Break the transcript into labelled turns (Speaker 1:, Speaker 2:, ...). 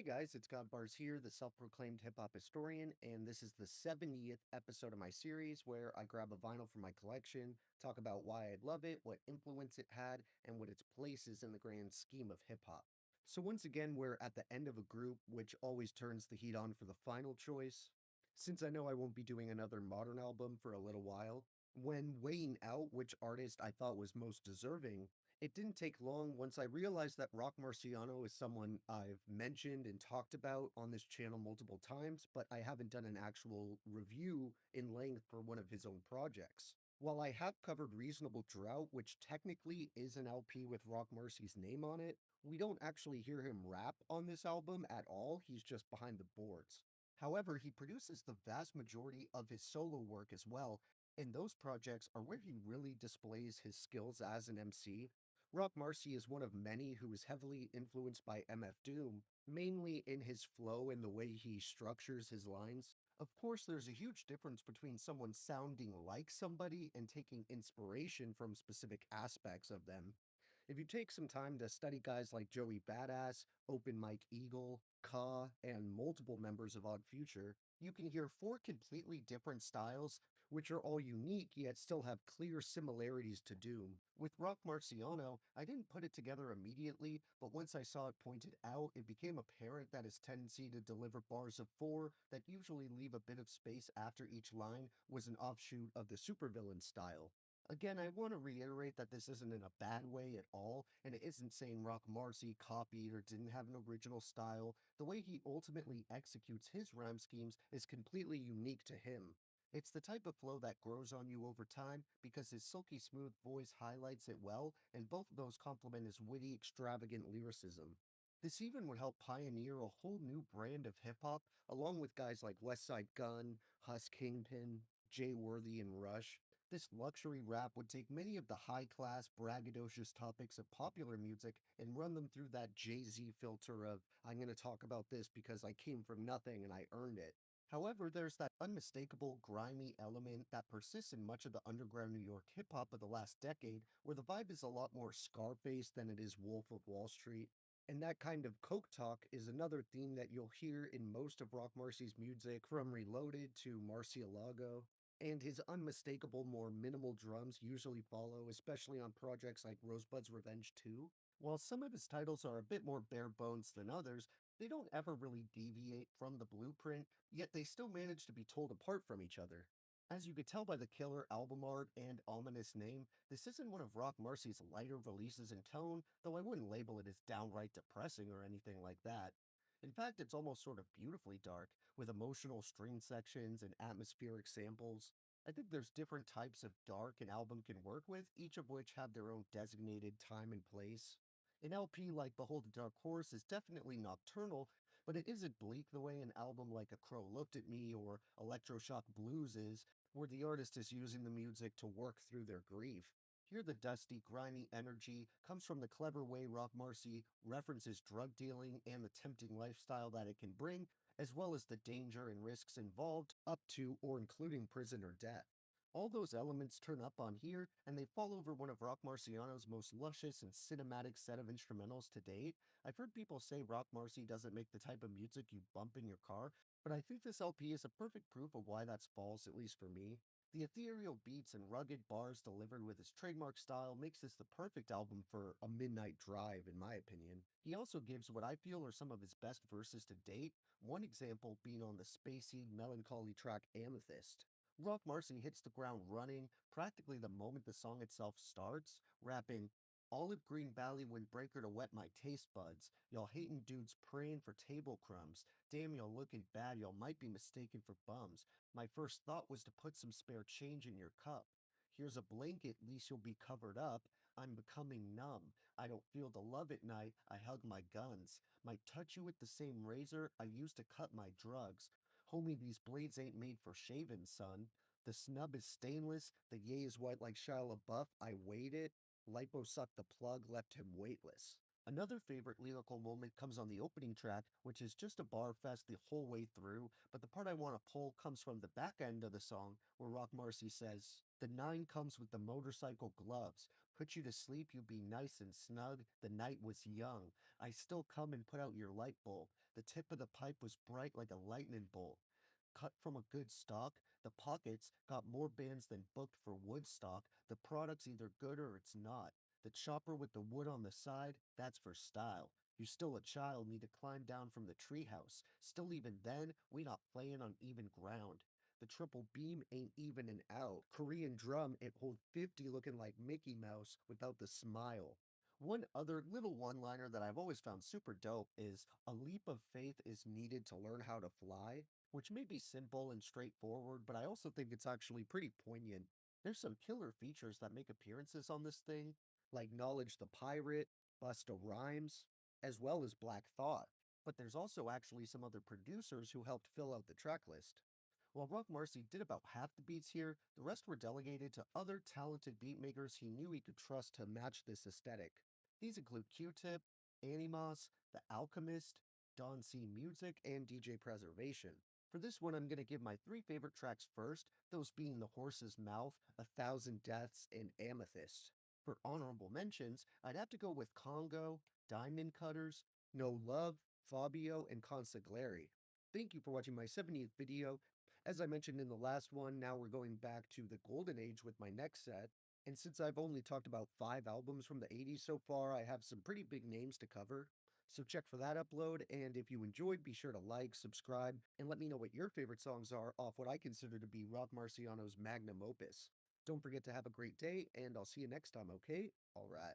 Speaker 1: Hey guys, it's God Bars here, the self-proclaimed hip-hop historian, and this is the 70th episode of my series where I grab a vinyl from my collection, talk about why I love it, what influence it had, and what its place is in the grand scheme of hip-hop. So once again, we're at the end of a group, which always turns the heat on for the final choice. Since I know I won't be doing another modern album for a little while, when weighing out which artist I thought was most deserving, it didn't take long once I realized that Roc Marciano is someone I've mentioned and talked about on this channel multiple times, but I haven't done an actual review in length for one of his own projects. While I have covered Reasonable Drought, which technically is an LP with Rock Marcy's name on it, we don't actually hear him rap on this album at all, he's just behind the boards. However, he produces the vast majority of his solo work as well, and those projects are where he really displays his skills as an MC. Rock Marcy is one of many who is heavily influenced by MF Doom, mainly in his flow and the way he structures his lines. Of course, there's a huge difference between someone sounding like somebody and taking inspiration from specific aspects of them. If you take some time to study guys like Joey Badass, Open Mike Eagle, Ka, and multiple members of Odd Future, you can hear four completely different styles, which are all unique yet still have clear similarities to Doom. With Rock Marciano, I didn't put it together immediately, but once I saw it pointed out, it became apparent that his tendency to deliver bars of four that usually leave a bit of space after each line was an offshoot of the supervillain style. Again, I want to reiterate that this isn't in a bad way at all, and it isn't saying Rock Marcy copied or didn't have an original style. The way he ultimately executes his rhyme schemes is completely unique to him. It's the type of flow that grows on you over time because his silky smooth voice highlights it well, and both of those complement his witty, extravagant lyricism. This even would help pioneer a whole new brand of hip hop, along with guys like Westside Gun, Huss Kingpin, Jay Worthy, and Rush. This luxury rap would take many of the high-class, braggadocious topics of popular music and run them through that Jay-Z filter of, I'm going to talk about this because I came from nothing and I earned it. However, there's that unmistakable, grimy element that persists in much of the underground New York hip-hop of the last decade, where the vibe is a lot more Scarface than it is Wolf of Wall Street. And that kind of coke talk is another theme that you'll hear in most of Rock Marcy's music, from Reloaded to Marcialago, and his unmistakable, more minimal drums usually follow, especially on projects like Rosebud's Revenge 2. While some of his titles are a bit more bare bones than others, they don't ever really deviate from the blueprint, yet they still manage to be told apart from each other. As you could tell by the killer album art and ominous name, this isn't one of Rock Marcy's lighter releases in tone, though I wouldn't label it as downright depressing or anything like that. In fact, it's almost sort of beautifully dark, with emotional string sections and atmospheric samples. I think there's different types of dark an album can work with, each of which have their own designated time and place. An LP like Behold the Dark Horse is definitely nocturnal, but it isn't bleak the way an album like A Crow Looked at Me or Electroshock Blues is, where the artist is using the music to work through their grief. Here, the dusty, grimy energy comes from the clever way Rock Marcy references drug dealing and the tempting lifestyle that it can bring, as well as the danger and risks involved, up to or including prison or death. All those elements turn up on here, and they fall over one of Rock Marciano's most luscious and cinematic set of instrumentals to date. I've heard people say Rock Marcy doesn't make the type of music you bump in your car, but I think this LP is a perfect proof of why that's false, at least for me. The ethereal beats and rugged bars delivered with his trademark style makes this the perfect album for a midnight drive, in my opinion. He also gives what I feel are some of his best verses to date, one example being on the spacey, melancholy track Amethyst. Rock Marcy hits the ground running practically the moment the song itself starts, rapping, Olive Green Valley windbreaker to wet my taste buds. Y'all hating dudes praying for table crumbs. Damn, y'all looking bad. Y'all might be mistaken for bums. My first thought was to put some spare change in your cup. Here's a blanket, at least you'll be covered up. I'm becoming numb. I don't feel the love at night. I hug my guns. Might touch you with the same razor I used to cut my drugs. Homie, these blades ain't made for shaving, son. The snub is stainless. The yay is white like Shia LaBeouf. I weighed it. Lipo sucked the plug, left him weightless. Another favorite lyrical moment comes on the opening track, which is just a bar fest the whole way through, but the part I want to pull comes from the back end of the song, where Rock Marcy says, The nine comes with the motorcycle gloves. Put you to sleep, you'd be nice and snug. The night was young. I still come and put out your light bulb. The tip of the pipe was bright like a lightning bolt. Cut from a good stock, the pockets got more bands than booked for Woodstock. The product's either good or it's not. The chopper with the wood on the side, that's for style. You're still a child, need to climb down from the treehouse. Still, even then, we not playing on even ground. The triple beam ain't even an out. Korean drum, it hold 50 looking like Mickey Mouse without the smile. One other little one-liner that I've always found super dope is a leap of faith is needed to learn how to fly, which may be simple and straightforward, but I also think it's actually pretty poignant. There's some killer features that make appearances on this thing, like Knowledge the Pirate, Busta Rhymes, as well as Black Thought. But there's also actually some other producers who helped fill out the track list. While Roc Marci did about half the beats here, the rest were delegated to other talented beatmakers he knew he could trust to match this aesthetic. These include Q-Tip, Animas, The Alchemist, Don C Music, and DJ Preservation. For this one, I'm going to give my three favorite tracks first, those being The Horse's Mouth, A Thousand Deaths, and Amethyst. For honorable mentions, I'd have to go with Congo, Diamond Cutters, No Love, Fabio, and Consigliere. Thank you for watching my 70th video. As I mentioned in the last one, now we're going back to the golden age with my next set. And since I've only talked about 5 albums from the 80s so far, I have some pretty big names to cover. So check for that upload, and if you enjoyed, be sure to like, subscribe, and let me know what your favorite songs are off what I consider to be Roc Marciano's magnum opus. Don't forget to have a great day, and I'll see you next time, okay? Alright.